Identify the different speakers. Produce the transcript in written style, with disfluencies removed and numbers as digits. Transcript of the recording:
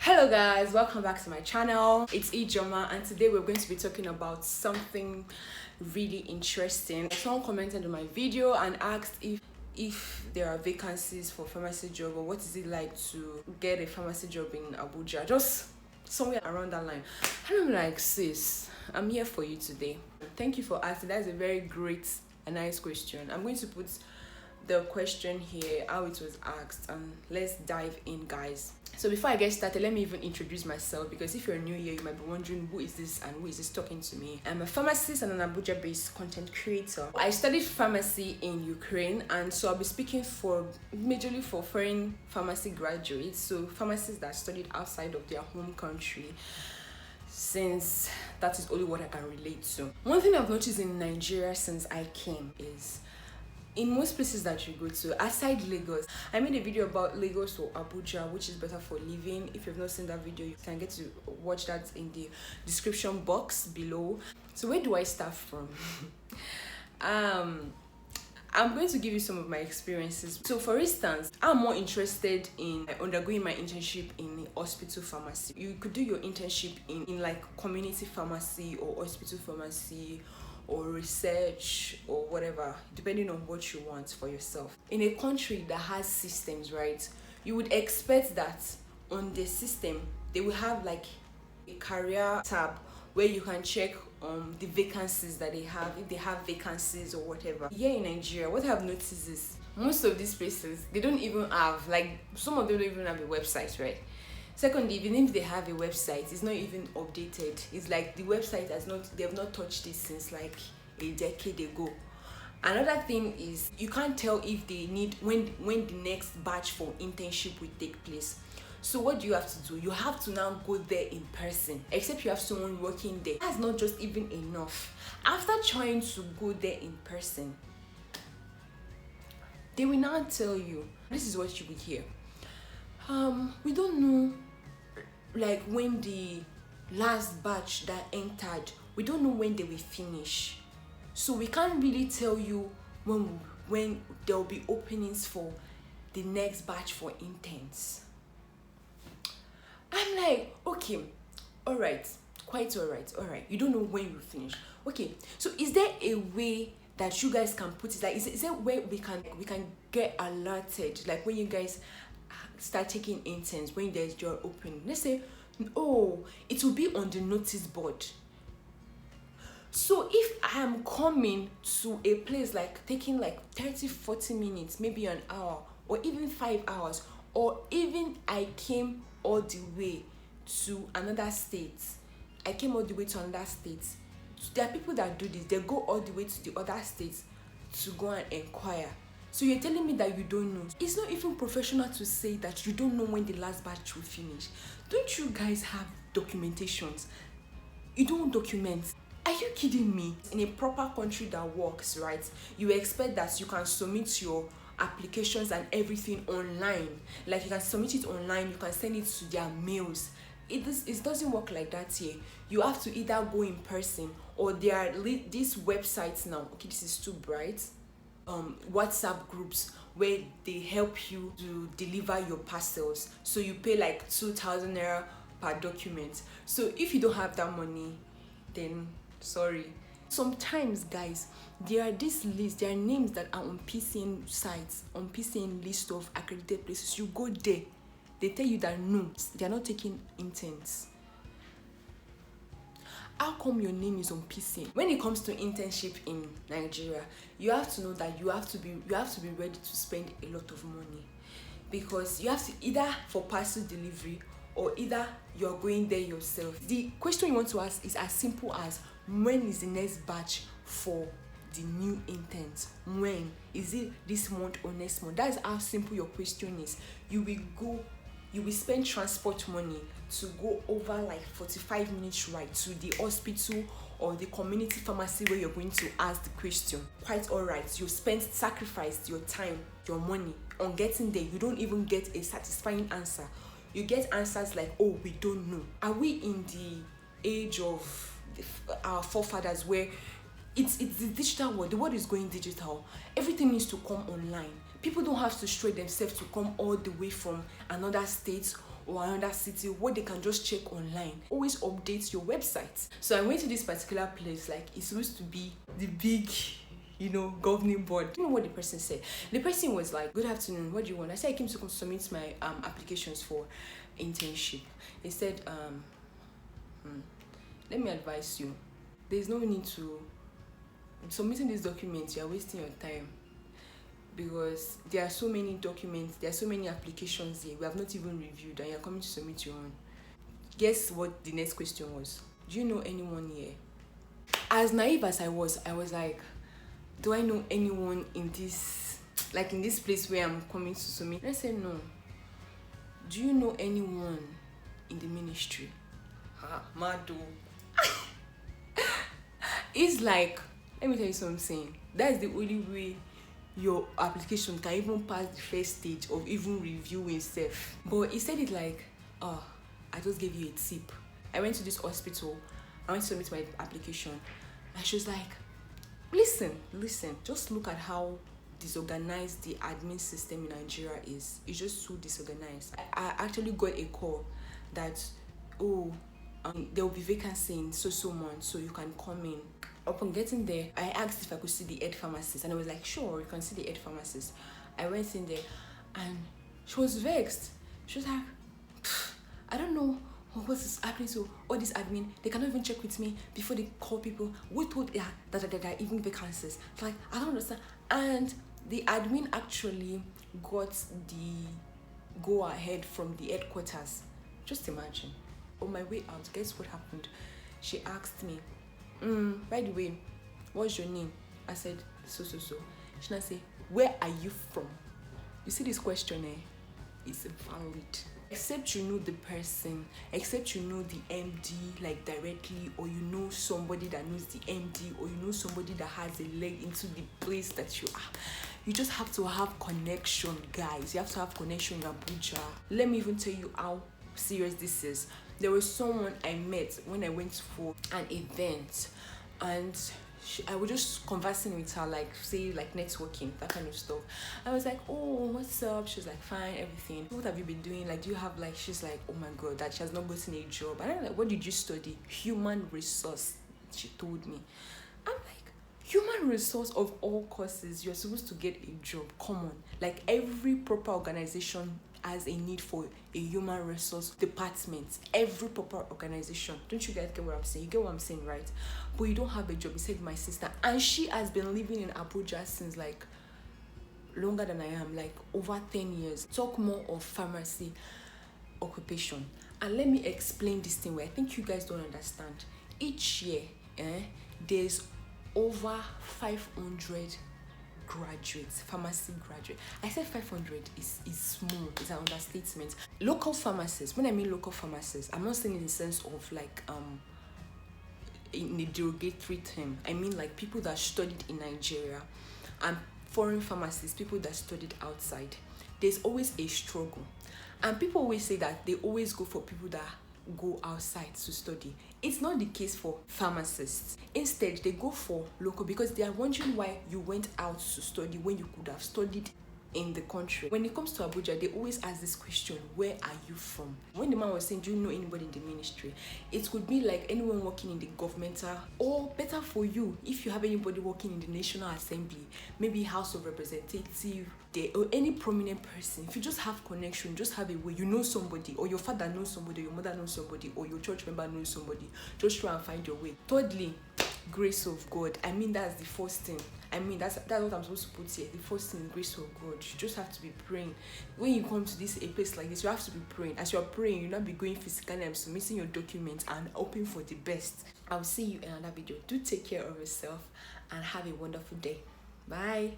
Speaker 1: Hello guys, welcome back to my channel. It's Ejeomah, and today we're going to be talking about something really interesting. Someone commented on my video and asked if there are vacancies for pharmacy job, or what is it like to get a pharmacy job in Abuja, just somewhere around that line. And I'm like, sis, I'm here for you today. Thank you for asking. That's a very great and nice question. I'm going to put the question here, how it was asked, and let's dive in, guys. So before I get started, let me even introduce myself, because if you're new here, you might be wondering who is this and who is this talking to me. I'm a pharmacist and an Abuja-based content creator. I studied pharmacy in Ukraine, and so I'll be speaking majorly for foreign pharmacy graduates, so pharmacists that studied outside of their home country, since that is only what I can relate to. One thing I've noticed in Nigeria since I came is, in most places that you go to, aside Lagos, I made a video about Lagos or Abuja, which is better for living. If you've not seen that video, you can get to watch that in the description box below. So where do I start from? I'm going to give you some of my experiences. So for instance, I'm more interested in undergoing my internship in hospital pharmacy. You could do your internship in like community pharmacy or hospital pharmacy, or research, or whatever, depending on what you want for yourself. In a country that has systems, right, you would expect that on the system they will have like a career tab where you can check the vacancies that they have, if they have vacancies or whatever. Here in Nigeria, what I've noticed is most of these places, they don't even have, like, some of them don't even have a website, right? Secondly, even if they have a website, it's not even updated. It's like the website they have not touched it since like a decade ago. Another thing is, you can't tell if they need when the next batch for internship will take place. So what do you have to do? You have to now go there in person, except you have someone working there. That's not just even enough. After trying to go there in person, they will now tell you, this is what you will hear. We don't know, like, when the last batch that entered, we don't know when they will finish, so we can't really tell you when there will be openings for the next batch for interns. I'm like, okay, all right, quite all right, you don't know when you finish. Okay, so is there a way that you guys can put it, like, is there a way we can get alerted, like when you guys start taking interns, when there's your opening? Let's say, oh, it will be on the notice board. So if I am coming to a place, like taking like 30-40 minutes, maybe an hour, or even 5 hours, or even I came all the way to another state, there are people that do this. They go all the way to the other states to go and inquire. So you're telling me that you don't know? It's not even professional to say that you don't know when the last batch will finish. Don't you guys have documentations? You don't document. Are you kidding me? In a proper country that works, right, you expect that you can submit your applications and everything online. Like, you can submit it online, you can send it to their mails. It doesn't work like that here. You have to either go in person, or there are these websites now. Okay, this is too bright. WhatsApp groups where they help you to deliver your parcels, so you pay like 2,000 naira per document. So if you don't have that money, then sorry. Sometimes, guys, there are these lists, there are names that are on PCN sites, on PCN list of accredited places. You go there, they tell you that no, they are not taking interns. How come your name is on PCN? When it comes to internship in Nigeria, you have to know that you have to be ready to spend a lot of money, because you have to either for parcel delivery, or either you're going there yourself. The question you want to ask is as simple as, when is the next batch for the new interns? When is it? This month or next month? That is how simple your question is. You will spend transport money to go over like 45 minutes ride to the hospital or the community pharmacy where you're going to ask the question. Quite all right, you sacrificed your time, your money on getting there. You don't even get a satisfying answer. You get answers like, oh, we don't know. Are we in the age of our forefathers where it's the digital world? The world is going digital. Everything needs to come online. People don't have to stretch themselves to come all the way from another state or another city what they can just check online. Always update your website. So I went to this particular place, like it's supposed to be the big, governing board. I don't know what the person said. The person was like, "Good afternoon, what do you want?" I said I came to submit my applications for internship. He said, let me advise you, there's no need to submitting these documents. You're wasting your time, because there are so many documents, there are so many applications here we have not even reviewed, and you're coming to submit your own. Guess what the next question was? Do you know anyone here? As naive as I was like, do I know anyone in this place where I'm coming to submit? I said no. Do you know anyone in the ministry? Mado. It's like, let me tell you something. That's the only way your application can even pass the first stage of even reviewing stuff. But he said it like, I just gave you a tip. I went to this hospital, I went to submit my application, and she was like, listen, just look at how disorganized the admin system in Nigeria is. It's just so disorganized. I actually got a call that, there will be vacancy in so months, so you can come in. Upon getting there, I asked if I could see the head pharmacist, and I was like, sure, you can see the head pharmacist. I went in there, and she was vexed. She was like, I don't know what's happening to all this admin. They cannot even check with me before they call people. We told her that there are even vacancies. Like, I don't understand. And the admin actually got the go ahead from the headquarters. Just imagine. On my way out, guess what happened? She asked me, by the way, what's your name? I said, so. She now say, where are you from? You see this question, it's valid. Except you know the person, except you know the MD like directly, or you know somebody that knows the MD, or you know somebody that has a leg into the place that you are. You just have to have connection, guys. You have to have connection in Abuja. Let me even tell you how serious this is. There was someone I met when I went for an event, and I was just conversing with her, like networking, that kind of stuff. I was like, oh, what's up? She's like, fine, everything. What have you been doing? Like, do you have she's like, oh my god, that she has not gotten a job. And I'm like, what did you study? Human resource, she told me. I'm like, human resource of all courses, you're supposed to get a job. Come on. Like, every proper organization has a need for a human resource department. Every proper organization. Don't you guys get what I'm saying? You get what I'm saying, right? But you don't have a job. You said my sister, and she has been living in Abuja since longer than I am, over 10 years. Talk more of pharmacy occupation. And let me explain this thing where I think you guys don't understand. Each year, there's over 500 graduates, pharmacy graduate. I said 500 is small, it's an understatement. Local pharmacists, when I mean local pharmacists, I'm not saying in the sense of in a derogatory term. I mean people that studied in Nigeria, and foreign pharmacists, people that studied outside. There's always a struggle, and people always say that they always go for people that go outside to study. It's not the case for pharmacists. Instead, they go for local, because they are wondering why you went out to study when you could have studied in the country. When it comes to Abuja, they always ask this question, where are you from? When the man was saying, do you know anybody in the ministry? It could be like anyone working in the governmental, or better for you, if you have anybody working in the National Assembly, maybe House of Representatives, or any prominent person. If you just have connection, just have a way, you know somebody, or your father knows somebody, or your mother knows somebody, or your church member knows somebody, just try and find your way. Thirdly, grace of God. I mean, that's the first thing. I mean, that's what I'm supposed to put here. The first thing, grace of God. You just have to be praying. When you come to a place like this, you have to be praying. As you're praying, you'll not be going physically and submitting your documents and hoping for the best. I'll see you in another video. Do take care of yourself and have a wonderful day. Bye.